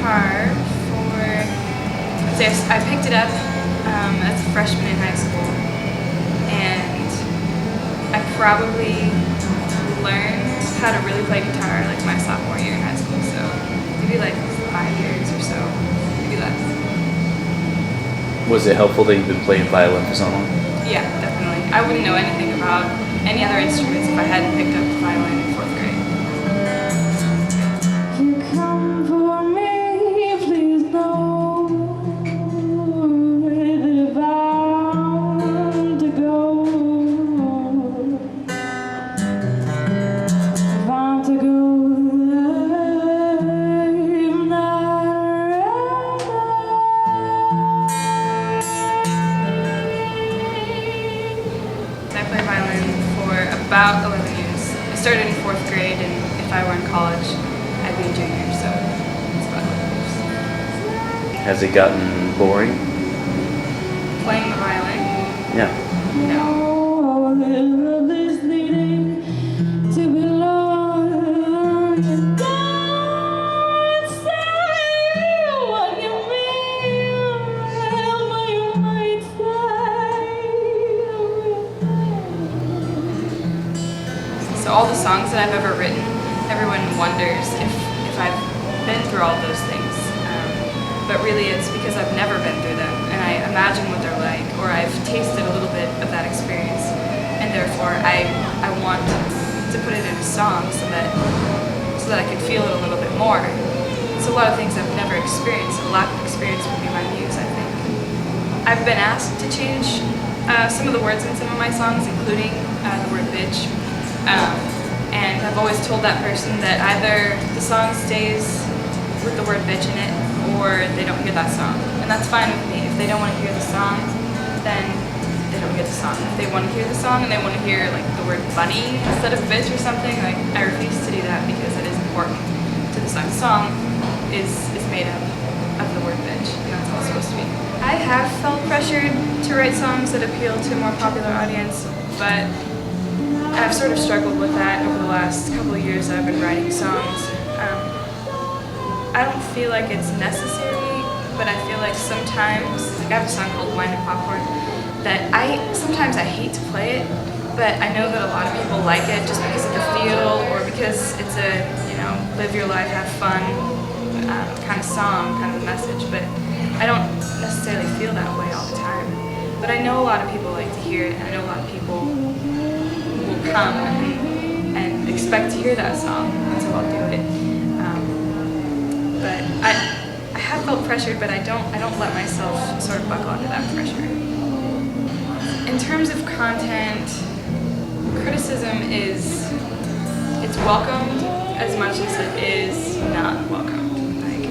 guitar for, I picked it up as a freshman in high school, and I probably learned how to really play guitar like my sophomore year in high school, so maybe like 5 years or so, maybe less. Was it helpful that you've been playing violin for so long? Yeah, definitely. I wouldn't know anything about any other instruments if I hadn't picked up the violin in 4th grade. You come for me, please know that if I'm to go, if I'm to go, I'm not I played violin for about 11 years. I started in 4th grade, and if I were in college, I'd be a junior, so it's about 11 years. Has it gotten boring? Playing the violin? Yeah. No. this needing to belong. Don't say what you mean, but you might say. So all the songs that I've ever written, everyone wonders if I've been through all those things. But really it's because I've never been through them, and I imagine what they're like, or I've tasted a little bit of that experience, and therefore I want to put it in a song so that I can feel it a little bit more. It's a lot of things I've never experienced. A lack of experience would be my muse, I think. I've been asked to change some of the words in some of my songs, including the word bitch. And I've always told that person that either the song stays with the word bitch in it, or they don't hear that song. And that's fine with me. If they don't want to hear the song, then they don't hear the song. If they want to hear the song and they want to hear like the word bunny instead of bitch or something, like I refuse to do that because it is important to the song. The song is made up of the word bitch, and that's how it's supposed to be. I have felt pressured to write songs that appeal to a more popular audience, but I've sort of struggled with that over the last couple of years that I've been writing songs. I don't feel like it's necessary, but I feel like sometimes, like I have a song called Wine and Popcorn, that sometimes I hate to play it, but I know that a lot of people like it just because of the feel, or because it's a, live your life, have fun kind of song, kind of message, but I don't necessarily feel that way all the time. But I know a lot of people like to hear it, and I know a lot of people will come and expect to hear that song, and so I'll do it. But I have felt pressured, but I don't let myself sort of buckle under that pressure. In terms of content, criticism it's welcomed as much as it is not welcomed. Like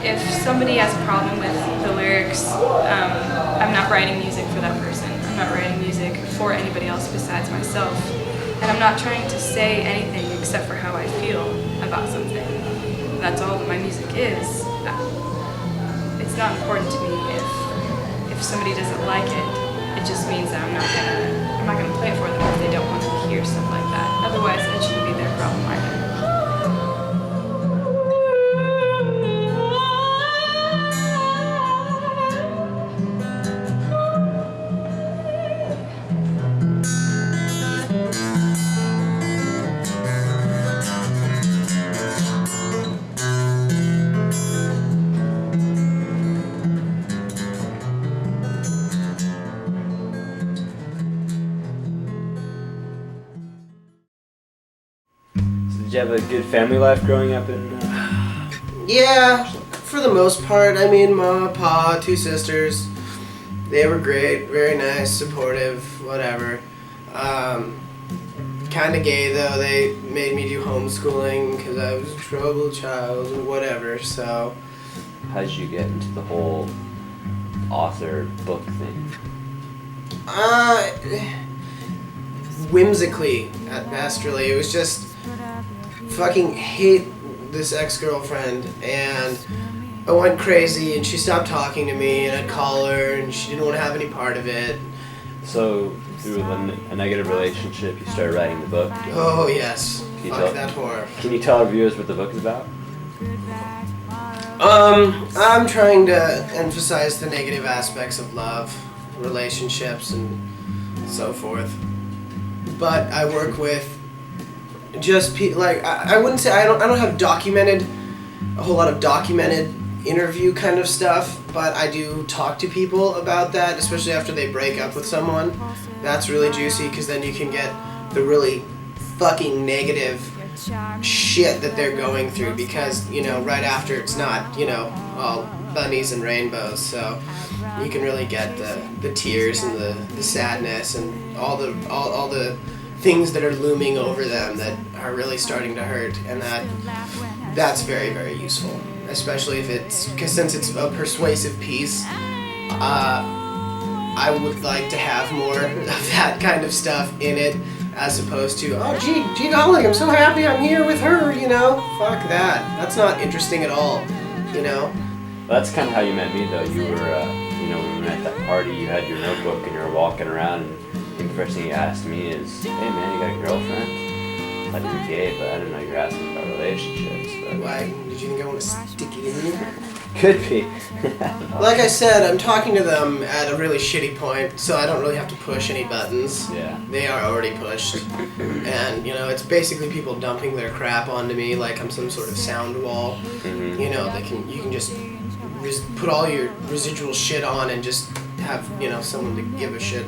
if somebody has a problem with the lyrics, I'm not writing music for that person. I'm not writing music for anybody else besides myself. And I'm not trying to say anything except for how I feel about something. That's all that my music is. It's not important to me if somebody doesn't like it. It just means that I'm not gonna play it for them if they don't want to hear stuff like that. Otherwise, it shouldn't be their problem either. Did you have a good family life growing up in? Yeah, for the most part. I mean, mom, pa, 2 sisters. They were great, very nice, supportive, whatever. Kind of gay though. They made me do homeschooling because I was a troubled child and whatever. So. How did you get into the whole author book thing? Whimsically at best, really. It was just fucking hate this ex-girlfriend, and I went crazy, and she stopped talking to me, and I'd call her, and she didn't want to have any part of it. So through a negative relationship, you started writing the book? Oh yes, fuck that whore. Can you tell our viewers what the book is about? I'm trying to emphasize the negative aspects of love, relationships, and so forth. But I work with just I wouldn't say I don't have a whole lot of documented interview kind of stuff, but I do talk to people about that, especially after they break up with someone. That's really juicy because then you can get the really fucking negative shit that they're going through, because right after it's not all bunnies and rainbows, so you can really get the tears and the sadness and all the things that are looming over them that are really starting to hurt, and that's very, very useful, especially since it's a persuasive piece. I would like to have more of that kind of stuff in it, as opposed to, oh gee golly, I'm so happy I'm here with her, fuck that. That's not interesting at all, Well, that's kind of how you met me, though. You were, when we met at that party, you had your notebook and you were walking around, and I think the first thing you asked me is, hey man, you got a girlfriend? I thought you were gay, but I didn't know you were asking about relationships. But why? Did you think I want to stick it in you? could be. Like I said, I'm talking to them at a really shitty point, so I don't really have to push any buttons. Yeah. They are already pushed. And, it's basically people dumping their crap onto me like I'm some sort of sound wall. Mm-hmm. You can just put all your residual shit on and just have, someone to give a shit,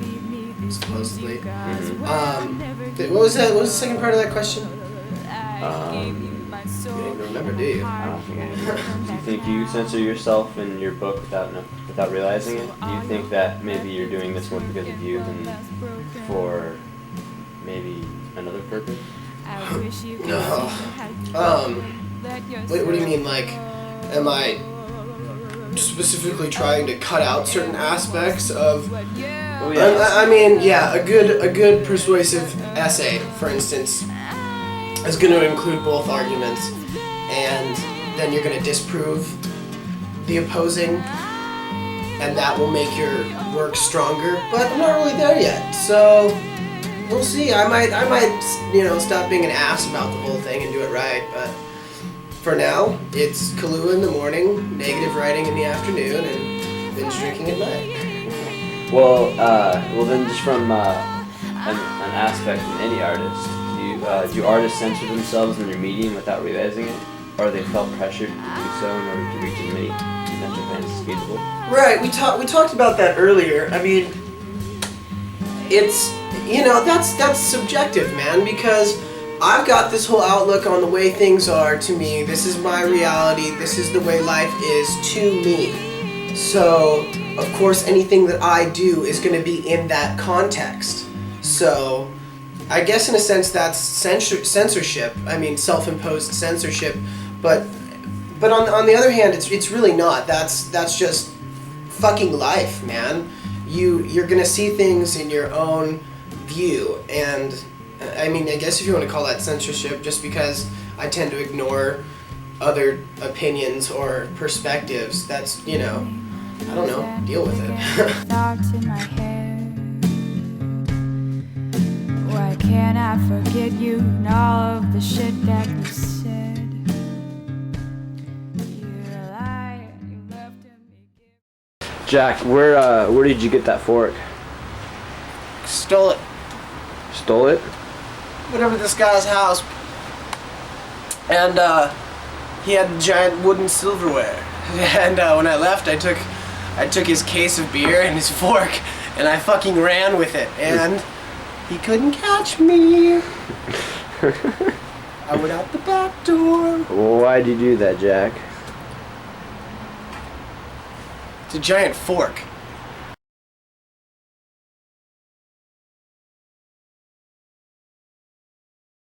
supposedly. Mm-hmm. What was that? What was the second part of that question? You don't even remember, do you? I don't think I do. Do you think you censor yourself in your book without realizing it? Do you think that maybe you're doing this more because of you than for maybe another purpose? No. What do you mean? Like, am I specifically trying to cut out certain aspects of? Oh, yeah. I mean, yeah, a good persuasive essay, for instance, is going to include both arguments, and then you're going to disprove the opposing, and that will make your work stronger. But I'm not really there yet, so we'll see. I might, stop being an ass about the whole thing and do it right. But for now, it's Kahlua in the morning, negative writing in the afternoon, and binge drinking at night. Well, then just from an aspect from any artist, do artists censor themselves in their medium without realizing it, or they felt pressured to do so in order to reach as many potential fans as feasible? Right. We talked about that earlier. I mean, it's that's subjective, man, because I've got this whole outlook on the way things are to me. This is my reality. This is the way life is to me. So, of course, anything that I do is going to be in that context. So, I guess in a sense that's censorship. I mean, self-imposed censorship. But on the other hand, it's really not. That's just fucking life, man. You're going to see things in your own view, and I mean, I guess if you want to call that censorship, just because I tend to ignore other opinions or perspectives, that's, I don't know, deal with it. Thoughts in my head. Why can't I forget you and all of the shit that you said? You're a lie, you left me. Jack, where did you get that fork? Stole it. Stole it? Went over to this guy's house, and he had giant wooden silverware. And when I left, I took his case of beer and his fork, and I fucking ran with it, and he couldn't catch me. I went out the back door. Why'd you do that, Jack? It's a giant fork.